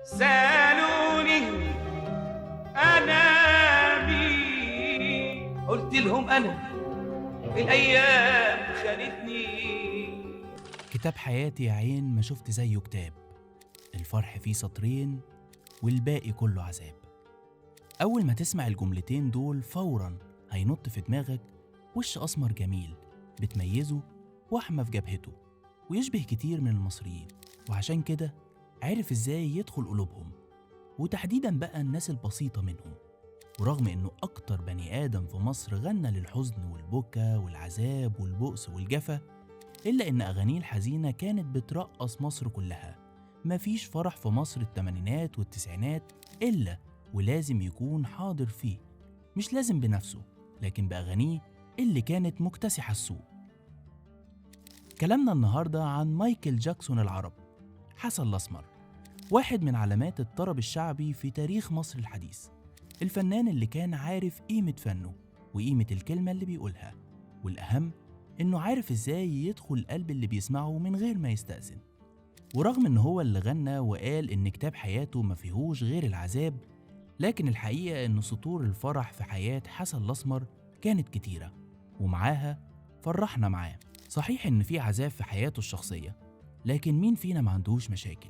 سألوني أنا مين، قلت لهم أنا الأيام خانتني. كتاب حياتي يا عين ما شفت زيه كتاب، الفرح فيه سطرين والباقي كله عذاب. أول ما تسمع الجملتين دول فوراً هينط في دماغك وش أسمر جميل بتميزه وحمة في جبهته ويشبه كتير من المصريين، وعشان كده عرف إزاي يدخل قلوبهم وتحديداً بقى الناس البسيطة منهم. ورغم إنه أكتر بني آدم في مصر غنى للحزن والبكا والعذاب والبؤس والجفا، إلا إن أغانيه الحزينة كانت بترقص مصر كلها. مفيش فرح في مصر التمانينات والتسعينات إلا ولازم يكون حاضر فيه، مش لازم بنفسه لكن بأغانيه اللي كانت مكتسحة السوق. كلامنا النهاردة عن مايكل جاكسون العرب، حسن الأسمر، واحد من علامات الطرب الشعبي في تاريخ مصر الحديث. الفنان اللي كان عارف قيمة فنه وقيمة الكلمة اللي بيقولها، والأهم إنه عارف إزاي يدخل قلب اللي بيسمعه من غير ما يستأذن. ورغم إن هو اللي غنى وقال إن كتاب حياته ما فيهوش غير العذاب، لكن الحقيقة إن سطور الفرح في حياة حسن الأسمر كانت كتيرة، ومعاها فرحنا معاه. صحيح إن في عذاب في حياته الشخصية، لكن مين فينا ما عندهوش مشاكل؟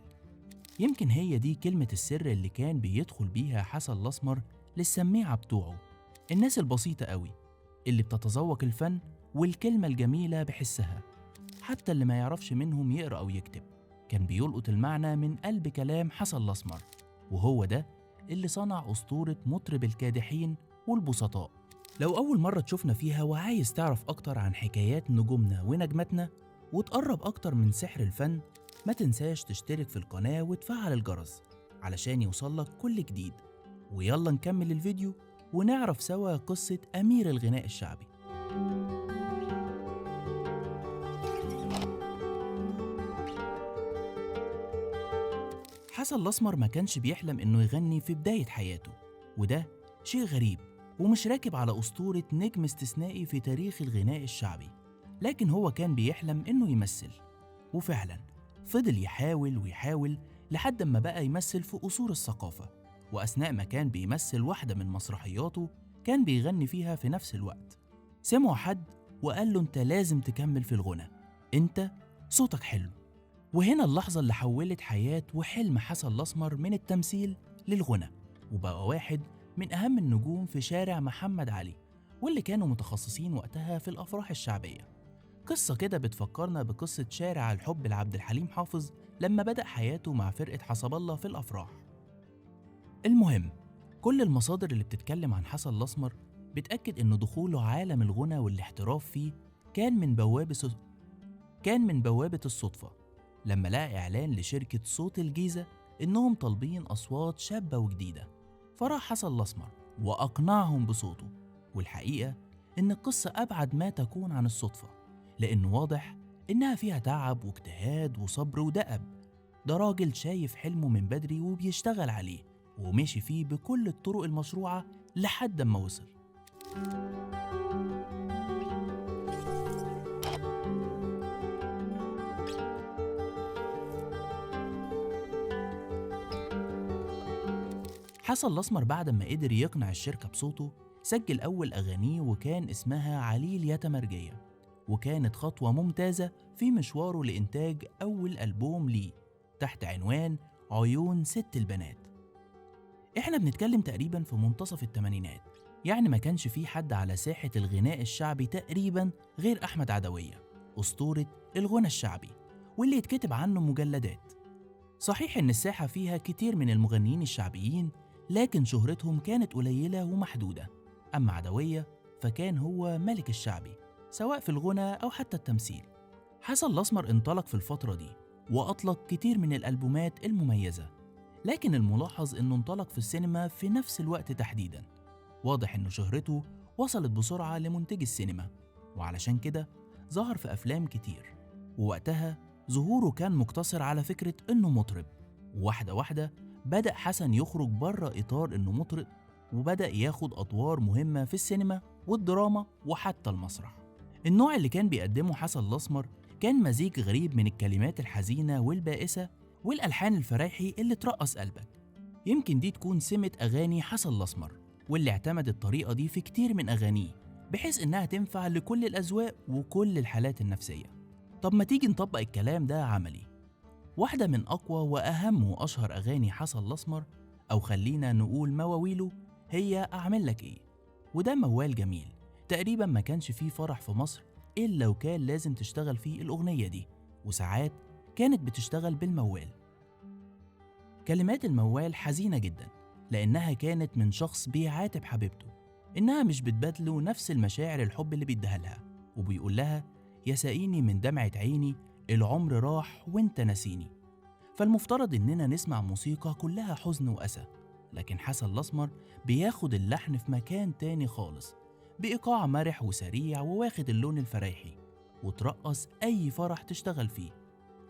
يمكن هي دي كلمة السر اللي كان بيدخل بيها حسن الأسمر للسميعة بتوعه، الناس البسيطة قوي اللي بتتذوق الفن والكلمة الجميلة بحسها. حتى اللي ما يعرفش منهم يقرأ أو يكتب كان بيلقط المعنى من قلب كلام حسن الأسمر، وهو ده اللي صنع أسطورة مطرب الكادحين والبسطاء. لو أول مرة تشوفنا فيها وعايز تعرف أكتر عن حكايات نجومنا ونجمتنا وتقرب أكتر من سحر الفن، ما تنساش تشترك في القناة وتفعل الجرس علشان يوصلك كل جديد. ويلا نكمل الفيديو ونعرف سوا قصة أمير الغناء الشعبي. حسن الأسمر ما كانش بيحلم إنه يغني في بداية حياته، وده شيء غريب ومش راكب على أسطورة نجم استثنائي في تاريخ الغناء الشعبي، لكن هو كان بيحلم إنه يمثل. وفعلا فضل يحاول ويحاول لحد ما بقى يمثل في قصور الثقافة، وأثناء ما كان بيمثل واحدة من مسرحياته كان بيغني فيها في نفس الوقت. سمعه حد وقال له: أنت لازم تكمل في الغنى، أنت صوتك حلو. وهنا اللحظة اللي حولت حياة وحلم حسن الأسمر من التمثيل للغنى، وبقى واحد من أهم النجوم في شارع محمد علي، واللي كانوا متخصصين وقتها في الأفراح الشعبية. قصة كده بتفكرنا بقصة شارع الحب لعبد الحليم حافظ لما بدأ حياته مع فرقة حسب الله في الأفراح. المهم، كل المصادر اللي بتتكلم عن حسن الأسمر بتأكد إن دخوله عالم الغنى والاحتراف فيه كان من بوابة الصدفة، لما لقى إعلان لشركة صوت الجيزة إنهم طالبين أصوات شابة وجديدة، فراح حسن الأسمر وأقنعهم بصوته. والحقيقة إن القصة أبعد ما تكون عن الصدفة، لأنه واضح إنها فيها تعب واجتهاد وصبر ودأب. ده راجل شايف حلمه من بدري وبيشتغل عليه ومشي فيه بكل الطرق المشروعة لحد ما وصل. حسن الأسمر بعد ما قدر يقنع الشركة بصوته سجل أول أغانيه، وكان اسمها عليل يتمرجية، وكانت خطوة ممتازة في مشواره لإنتاج أول ألبوم ليه تحت عنوان عيون ست البنات. إحنا بنتكلم تقريبا في منتصف الثمانينات، يعني ما كانش في حد على ساحة الغناء الشعبي تقريبا غير أحمد عدوية، أسطورة الغنى الشعبي واللي يتكتب عنه مجلدات. صحيح إن الساحة فيها كتير من المغنيين الشعبيين، لكن شهرتهم كانت قليلة ومحدودة. أما عدوية فكان هو ملك الشعبي سواء في الغنى أو حتى التمثيل. حسن الأسمر انطلق في الفترة دي وأطلق كتير من الألبومات المميزة، لكن الملاحظ إنه انطلق في السينما في نفس الوقت تحديداً. واضح إنه شهرته وصلت بسرعة لمنتج السينما، وعلشان كده ظهر في أفلام كتير. ووقتها ظهوره كان مقتصر على فكرة إنه مطرب، وواحدة واحدة بدأ حسن يخرج بره إطار إنه مطرب، وبدأ ياخد أدوار مهمة في السينما والدراما وحتى المسرح. النوع اللي كان بيقدمه حسن الأسمر كان مزيج غريب من الكلمات الحزينة والبائسة والألحان الفرايحي اللي ترقص قلبك. يمكن دي تكون سمة أغاني حسن الأسمر، واللي اعتمد الطريقة دي في كتير من أغانيه بحيث إنها تنفع لكل الأذواق وكل الحالات النفسية. طب ما تيجي نطبق الكلام ده عملي. واحدة من أقوى وأهم وأشهر أغاني حسن الأسمر، أو خلينا نقول مواويله، هي أعمل لك إيه. وده موال جميل تقريبا ما كانش فيه فرح في مصر إلا وكان لازم تشتغل فيه الأغنية دي، وساعات كانت بتشتغل بالموال. كلمات الموال حزينة جدا لأنها كانت من شخص بيعاتب حبيبته إنها مش بتبادله نفس المشاعر الحب اللي بيديها لها، وبيقول لها يا ساقيني من دمعة عيني، العمر راح وانت نسيني. فالمفترض إننا نسمع موسيقى كلها حزن وأسى، لكن حسن الأسمر بياخد اللحن في مكان تاني خالص، بإيقاع مرح وسريع وواخد اللون الفرايحي، وترقص أي فرح تشتغل فيه،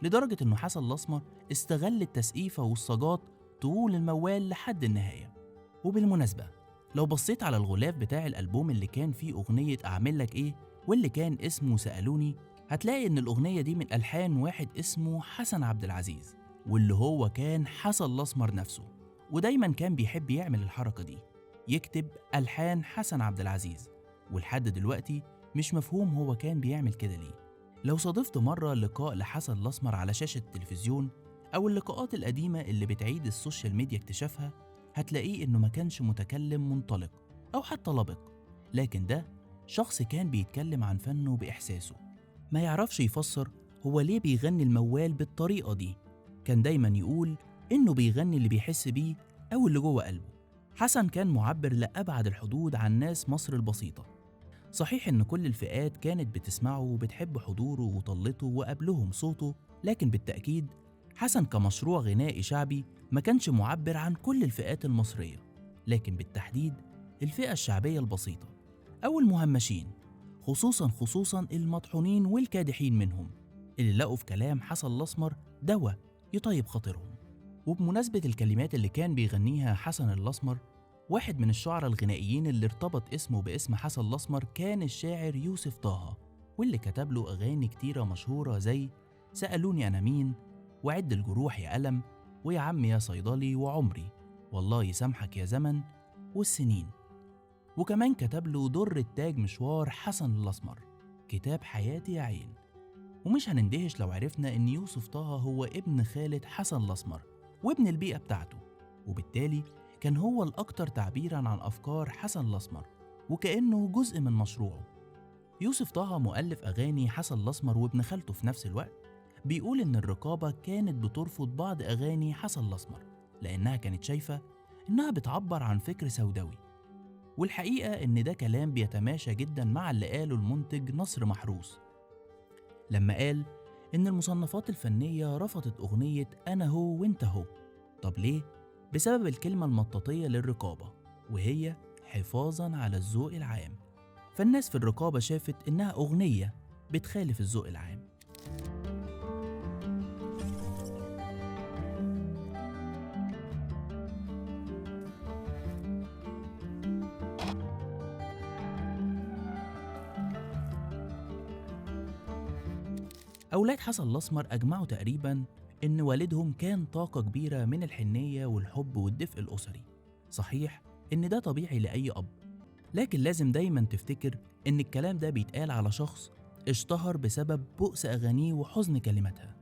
لدرجة إنه حسن الأسمر استغل التسقيفة والصاجات طول الموال لحد النهاية. وبالمناسبة لو بصيت على الغلاف بتاع الألبوم اللي كان فيه أغنية أعمل لك إيه واللي كان اسمه سألوني، هتلاقي إن الأغنية دي من ألحان واحد اسمه حسن عبد العزيز، واللي هو كان حسن الأسمر نفسه، ودايما كان بيحب يعمل الحركة دي، يكتب ألحان حسن عبد العزيز، ولحد دلوقتي مش مفهوم هو كان بيعمل كده ليه. لو صادفت مرة لقاء لحسن الأسمر على شاشة التلفزيون أو اللقاءات القديمة اللي بتعيد السوشيال ميديا اكتشافها، هتلاقيه إنه ما كانش متكلم منطلق أو حتى لبق، لكن ده شخص كان بيتكلم عن فنه بإحساسه، ما يعرفش يفسر هو ليه بيغني الموال بالطريقة دي. كان دايما يقول إنه بيغني اللي بيحس بيه أو اللي جوه قلبه. حسن كان معبر لأبعد الحدود عن ناس مصر البسيطة. صحيح إن كل الفئات كانت بتسمعه وبتحب حضوره وطلته وقبلهم صوته، لكن بالتأكيد حسن كمشروع غنائي شعبي ما كانش معبر عن كل الفئات المصرية، لكن بالتحديد الفئة الشعبية البسيطة أو المهمشين، خصوصاً المطحونين والكادحين منهم، اللي لقوا في كلام حسن الأسمر دواء يطيب خاطرهم. وبمناسبة الكلمات اللي كان بيغنيها حسن الأسمر، واحد من الشعراء الغنائيين اللي ارتبط اسمه باسم حسن الأسمر كان الشاعر يوسف طه، واللي كتب له أغاني كتيرة مشهورة زي سألوني أنا مين، وعد الجروح يا ألم، ويا عم يا صيدلي، وعمري، والله يسامحك يا زمن، والسنين. وكمان كتب له در التاج مشوار حسن الأسمر، كتاب حياتي يا عين. ومش هنندهش لو عرفنا إن يوسف طه هو ابن خالد حسن الأسمر وابن البيئة بتاعته، وبالتالي كان هو الأكثر تعبيراً عن أفكار حسن الأسمر وكأنه جزء من مشروعه. يوسف طه مؤلف أغاني حسن الأسمر وابن خالته في نفس الوقت بيقول إن الرقابة كانت بترفض بعض أغاني حسن الأسمر لأنها كانت شايفة إنها بتعبر عن فكر سوداوي. والحقيقة إن ده كلام بيتماشى جداً مع اللي قاله المنتج نصر محروس لما قال إن المصنفات الفنية رفضت أغنية أنا هو وإنت هو. طب ليه؟ بسبب الكلمة المطاطية للرقابة، وهي حفاظاً على الذوق العام. فالناس في الرقابة شافت إنها أغنية بتخالف الذوق العام. أولاد حسن الأسمر أجمعوا تقريباً إن والدهم كان طاقة كبيرة من الحنية والحب والدفء الأسري. صحيح إن ده طبيعي لأي أب، لكن لازم دايماً تفتكر إن الكلام ده بيتقال على شخص اشتهر بسبب بؤس أغانيه وحزن كلماتها.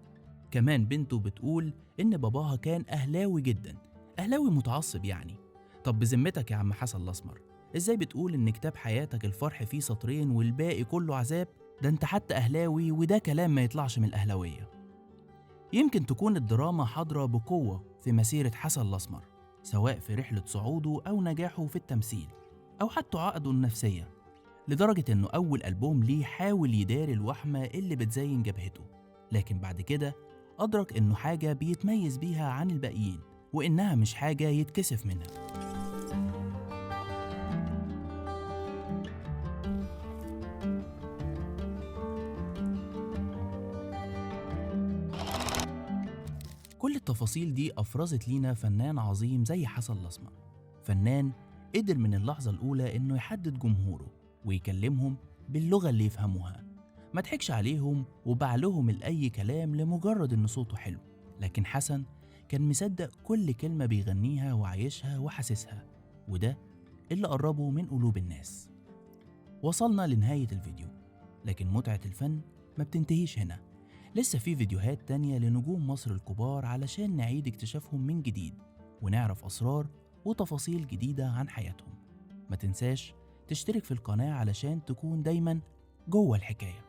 كمان بنته بتقول إن باباها كان أهلاوي جداً، أهلاوي متعصب يعني. طب بذمتك يا عم حسن الأسمر، إزاي بتقول إن كتاب حياتك الفرح فيه سطرين والباقي كله عذاب؟ ده أنت حتى أهلاوي، وده كلام ما يطلعش من الأهلاوية. يمكن تكون الدراما حاضرة بقوة في مسيرة حسن الأسمر، سواء في رحلة صعوده أو نجاحه في التمثيل أو حتى عقده النفسية، لدرجة إنه أول ألبوم ليه حاول يداري الوحمة اللي بتزين جبهته، لكن بعد كده أدرك إنه حاجة بيتميز بيها عن الباقيين، وإنها مش حاجة يتكسف منها. كل التفاصيل دي أفرزت لينا فنان عظيم زي حسن الأسمر، فنان قدر من اللحظة الأولى إنه يحدد جمهوره ويكلمهم باللغة اللي يفهموها، ما ضحكش عليهم وباع لهم لأي كلام لمجرد إن صوته حلو، لكن حسن كان مصدق كل كلمة بيغنيها وعايشها وحاسسها، وده اللي قربه من قلوب الناس. وصلنا لنهاية الفيديو، لكن متعة الفن ما بتنتهيش هنا. لسه في فيديوهات تانية لنجوم مصر الكبار علشان نعيد اكتشافهم من جديد ونعرف أسرار وتفاصيل جديدة عن حياتهم. ما تنساش تشترك في القناة علشان تكون دايما جوه الحكاية.